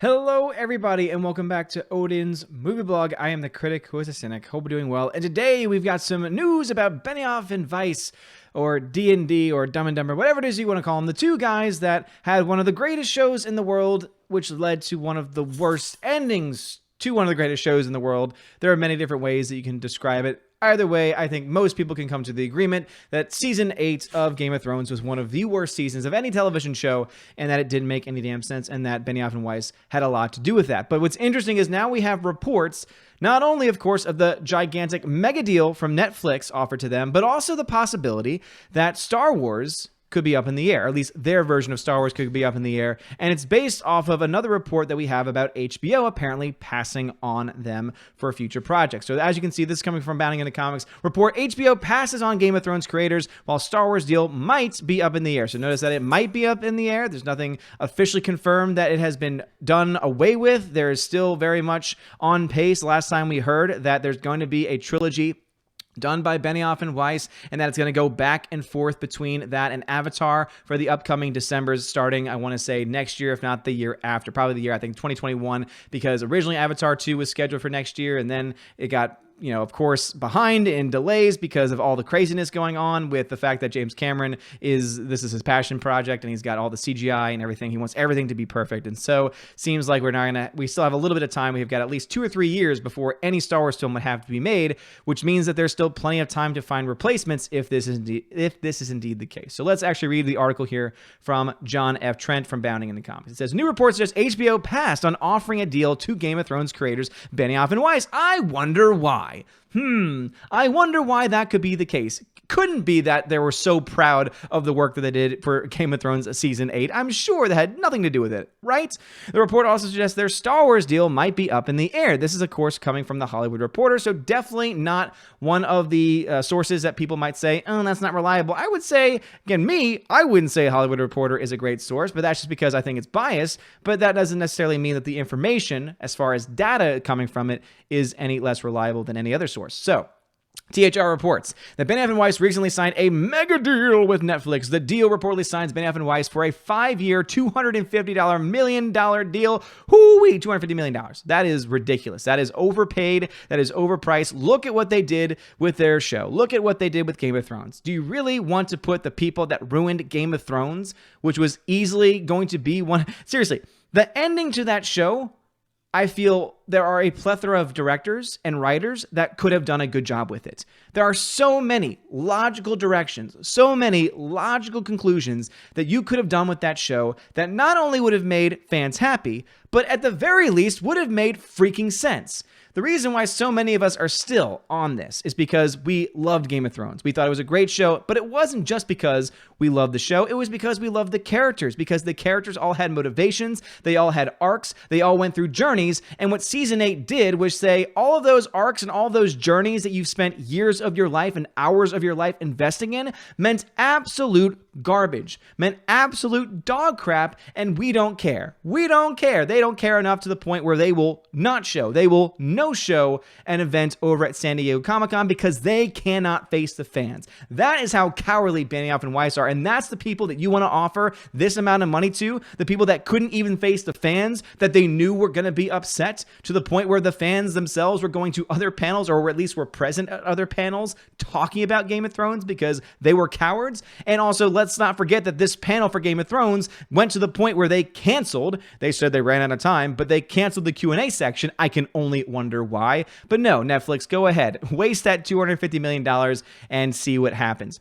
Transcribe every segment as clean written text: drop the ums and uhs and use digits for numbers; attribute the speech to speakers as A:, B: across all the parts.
A: Hello, everybody, and welcome back to Odin's Movie Blog. I am the critic who is a cynic. Hope we're doing well. And today we've got some news about Benioff and Weiss, or D&D, or Dumb and Dumber, whatever it is you want to call them. The two guys that had one of the greatest shows in the world, which led to one of the worst endings to one of the greatest shows in the world. There are many different ways that you can describe it. Either way, I think most people can come to the agreement that Season 8 of Game of Thrones was one of the worst seasons of any television show, and that it didn't make any damn sense, and that Benioff and Weiss had a lot to do with that. But what's interesting is now we have reports, not only, of course, of the gigantic mega deal from Netflix offered to them, but also the possibility that Star Wars could be up in the air. At least their version of Star Wars could be up in the air. And it's based off of another report that we have about HBO apparently passing on them for future projects. So as you can see, this is coming from Bounding into Comics. Report: HBO passes on Game of Thrones creators while Star Wars deal might be up in the air. So notice that it might be up in the air. There's nothing officially confirmed that it has been done away with. There is still very much on pace. Last time we heard that there's going to be a trilogy done by Benioff and Weiss, and that it's going to go back and forth between that and Avatar for the upcoming Decembers, starting, I want to say, next year, if not the year after. Probably the year, I think, 2021, because originally Avatar 2 was scheduled for next year, and then it got, of course, behind in delays because of all the craziness going on with the fact that James Cameron this is his passion project, and he's got all the CGI and everything. He wants everything to be perfect. And so seems like we still have a little bit of time. We've got at least 2 or 3 years before any Star Wars film would have to be made, which means that there's still plenty of time to find replacements if this is indeed the case. So let's actually read the article here from John F. Trent from Bounding into Comics. It says, new reports suggest HBO passed on offering a deal to Game of Thrones creators Benioff and Weiss. I wonder why. I wonder why that could be the case. Couldn't be that they were so proud of the work that they did for Game of Thrones Season 8. I'm sure that had nothing to do with it, right? The report also suggests their Star Wars deal might be up in the air. This is, of course, coming from The Hollywood Reporter, so definitely not one of the sources that people might say, oh, that's not reliable. I would say, again, I wouldn't say Hollywood Reporter is a great source, but that's just because I think it's biased, but that doesn't necessarily mean that the information, as far as data coming from it, is any less reliable than any other source. So, THR reports that Benioff and Weiss recently signed a mega deal with Netflix. The deal reportedly signs Benioff and Weiss for a 5-year, $250 million deal. Hoo-wee, $250 million. That is ridiculous. That is overpaid. That is overpriced. Look at what they did with their show. Look at what they did with Game of Thrones. Do you really want to put the people that ruined Game of Thrones, which was easily going to be one... Seriously, the ending to that show, I feel there are a plethora of directors and writers that could have done a good job with it. There are so many logical directions, so many logical conclusions that you could have done with that show that not only would have made fans happy, but at the very least would have made freaking sense. The reason why so many of us are still on this is because we loved Game of Thrones. We thought it was a great show, but it wasn't just because we loved the show. It was because we loved the characters, because the characters all had motivations, they all had arcs, they all went through journeys, and what Season 8 did was say all of those arcs and all those journeys that you've spent years of your life and hours of your life investing in meant absolute garbage, meant absolute dog crap, and we don't care. We don't care. They don't care enough to the point where they will not show. They will no-show an event over at San Diego Comic-Con because they cannot face the fans. That is how cowardly Benioff and Weiss are, and that's the people that you want to offer this amount of money to, the people that couldn't even face the fans, that they knew were going to be upset to the point where the fans themselves were going to other panels, or at least were present at other panels talking about Game of Thrones because they were cowards. And also, let's not forget that this panel for Game of Thrones went to the point where they canceled. They said they ran out of time, but they canceled the Q&A section. I can only wonder why. But no, Netflix, go ahead. Waste that $250 million and see what happens.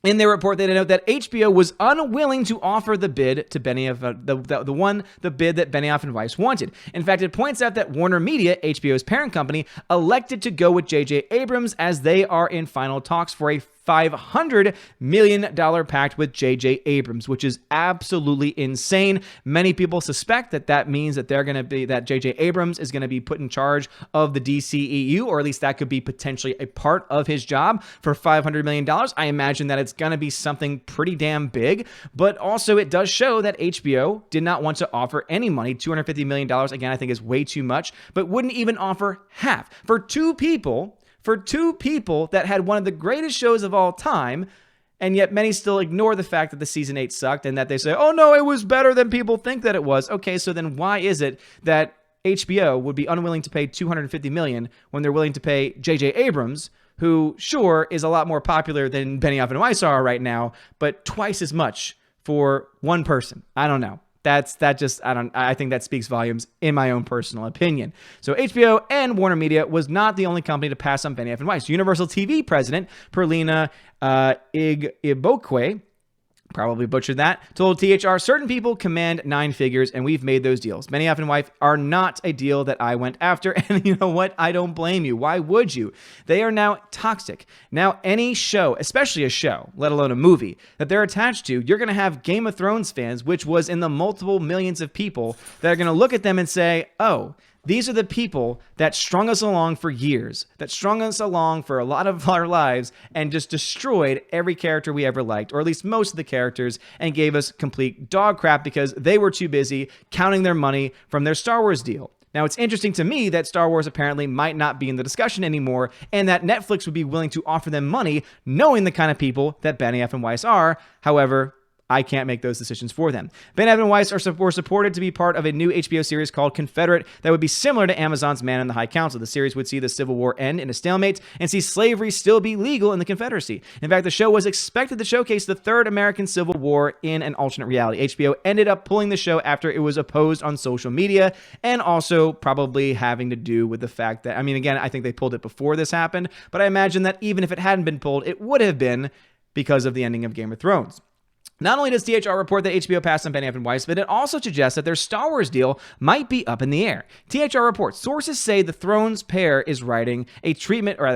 A: In their report, they note that HBO was unwilling to offer the bid to Benioff, the bid that Benioff and Weiss wanted. In fact, it points out that Warner Media, HBO's parent company, elected to go with J.J. Abrams as they are in final talks for a $500 million pact with J.J. Abrams, which is absolutely insane. Many people suspect that means that that J.J. Abrams is going to be put in charge of the DCEU, or at least that could be potentially a part of his job for $500 million. I imagine that it's going to be something pretty damn big, but also it does show that HBO did not want to offer any money. $250 million, again, I think is way too much, but wouldn't even offer half. For two people that had one of the greatest shows of all time, And yet many still ignore the fact that the season 8 sucked and that they say, oh no, it was better than people think that it was. Okay, so then why is it that HBO would be unwilling to pay $250 million when they're willing to pay J.J. Abrams, who sure is a lot more popular than Benioff and Weiss are right now, but twice as much for one person? I don't know. I think that speaks volumes in my own personal opinion. So HBO and Warner Media was not the only company to pass on Benioff and Weiss. Universal TV president Perlina Igbokwe, probably butchered that, told THR, certain people command 9 figures and we've made those deals. Benioff and Weiss are not a deal that I went after. And you know what? I don't blame you. Why would you? They are now toxic. Now, any show, especially a show, let alone a movie, that they're attached to, you're going to have Game of Thrones fans, which was in the multiple millions of people, that are going to look at them and say, oh, these are the people that strung us along for years, that strung us along for a lot of our lives and just destroyed every character we ever liked, or at least most of the characters, and gave us complete dog crap because they were too busy counting their money from their Star Wars deal. Now, it's interesting to me that Star Wars apparently might not be in the discussion anymore and that Netflix would be willing to offer them money knowing the kind of people that Benioff and Weiss are. However, I can't make those decisions for them. Benioff and Weiss were supported to be part of a new HBO series called Confederate that would be similar to Amazon's Man in the High Council. The series would see the Civil War end in a stalemate and see slavery still be legal in the Confederacy. In fact, the show was expected to showcase the Third American Civil War in an alternate reality. HBO ended up pulling the show after it was opposed on social media, and also probably having to do with the fact that, I mean, again, I think they pulled it before this happened, but I imagine that even if it hadn't been pulled, it would have been because of the ending of Game of Thrones. Not only does THR report that HBO passed on Benioff and Weiss, but it also suggests that their Star Wars deal might be up in the air. THR reports sources say the Thrones pair is writing a treatment for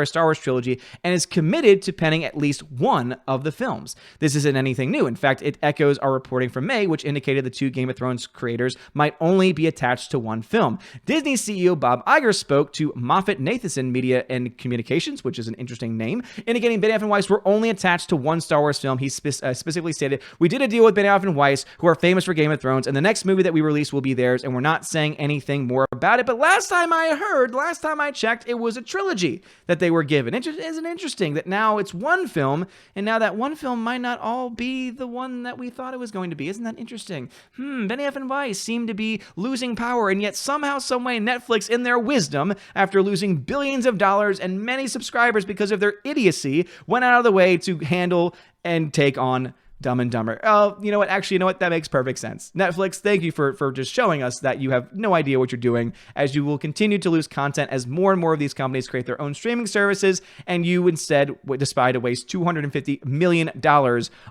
A: a Star Wars trilogy and is committed to penning at least one of the films. This isn't anything new. In fact, it echoes our reporting from May, which indicated the 2 Game of Thrones creators might only be attached to one film. Disney CEO Bob Iger spoke to Moffett-Nathanson Media and Communications, which is an interesting name, indicating Benioff and Weiss were only attached to one Star Wars film. He specifically stated, we did a deal with Benioff and Weiss, who are famous for Game of Thrones, and the next movie that we release will be theirs, and we're not saying anything more about it. But last time I checked, it was a trilogy that they were given. Isn't it interesting that now it's one film, and now that one film might not all be the one that we thought it was going to be? Isn't that interesting? Benioff and Weiss seem to be losing power, and yet somehow, someway, Netflix, in their wisdom, after losing billions of dollars and many subscribers because of their idiocy, went out of the way to handle and take on Dumb and Dumber. Oh, you know what? Actually, you know what? That makes perfect sense. Netflix, thank you for just showing us that you have no idea what you're doing, as you will continue to lose content as more and more of these companies create their own streaming services, and you instead decide to waste $250 million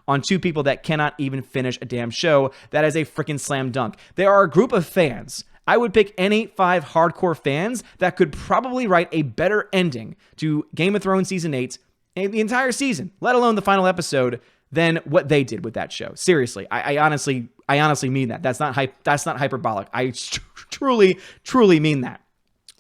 A: on 2 people that cannot even finish a damn show. That is a freaking slam dunk. There are a group of fans. I would pick any 5 hardcore fans that could probably write a better ending to Game of Thrones Season 8, the entire season, let alone the final episode, than what they did with that show. Seriously, I honestly mean that. That's not hyperbolic. I truly mean that.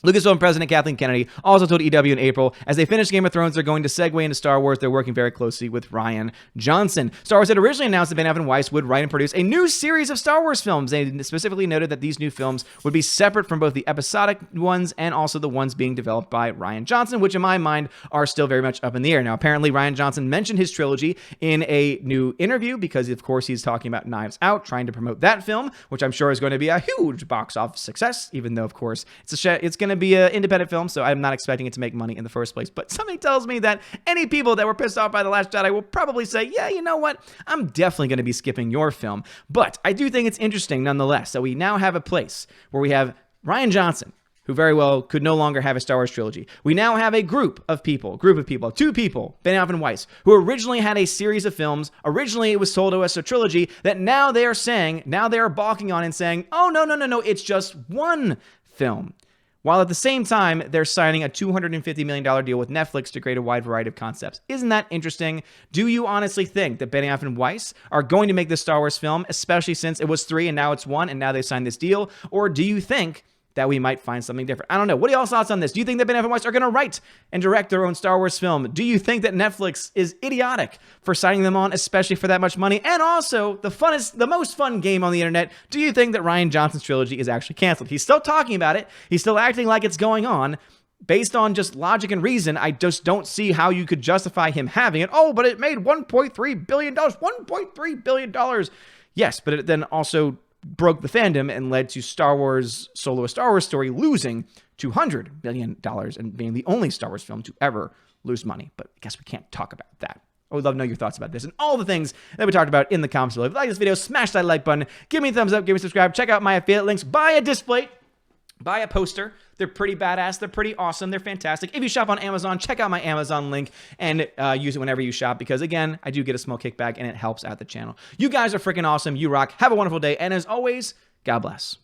A: Lucasfilm President Kathleen Kennedy also told EW in April, as they finish Game of Thrones, they're going to segue into Star Wars. They're working very closely with Rian Johnson. Star Wars had originally announced that Benioff and Weiss would write and produce a new series of Star Wars films. They specifically noted that these new films would be separate from both the episodic ones and also the ones being developed by Rian Johnson, which in my mind are still very much up in the air. Now, apparently Rian Johnson mentioned his trilogy in a new interview because, of course, he's talking about Knives Out, trying to promote that film, which I'm sure is going to be a huge box office success, even though, of course, it's going to be an independent film, so I'm not expecting it to make money in the first place. But something tells me that any people that were pissed off by The Last Jedi will probably say, yeah, you know what? I'm definitely going to be skipping your film. But I do think it's interesting nonetheless that we now have a place where we have Rian Johnson, who very well could no longer have a Star Wars trilogy. We now have a group of people, 2 people, Benioff and Weiss, who originally had a series of films. Originally, it was told to us a trilogy that now they are balking on and saying, oh, no, it's just one film. While at the same time, they're signing a $250 million deal with Netflix to create a wide variety of concepts. Isn't that interesting? Do you honestly think that Benioff and Weiss are going to make this Star Wars film, especially since it was 3 and now it's 1 and now they signed this deal? Or do you think that we might find something different? I don't know. What are y'all's thoughts on this? Do you think that Benioff and Weiss are going to write and direct their own Star Wars film? Do you think that Netflix is idiotic for signing them on, especially for that much money? And also, the most fun game on the internet, do you think that Rian Johnson's trilogy is actually canceled? He's still talking about it. He's still acting like it's going on. based on just logic and reason, I just don't see how you could justify him having it. Oh, but it made $1.3 billion. $1.3 billion. Yes, but it then also broke the fandom and led to Star Wars Solo, a Star Wars story, losing $200 million and being the only Star Wars film to ever lose money. But I guess we can't talk about that. I would love to know your thoughts about this and all the things that we talked about in the comments below. If you like this video, smash that like button, give me a thumbs up, give me a subscribe, check out my affiliate links, buy a display, buy a poster. They're pretty badass. They're pretty awesome. They're fantastic. If you shop on Amazon, check out my Amazon link and use it whenever you shop because, again, I do get a small kickback and it helps out the channel. You guys are freaking awesome. You rock. Have a wonderful day. And as always, God bless.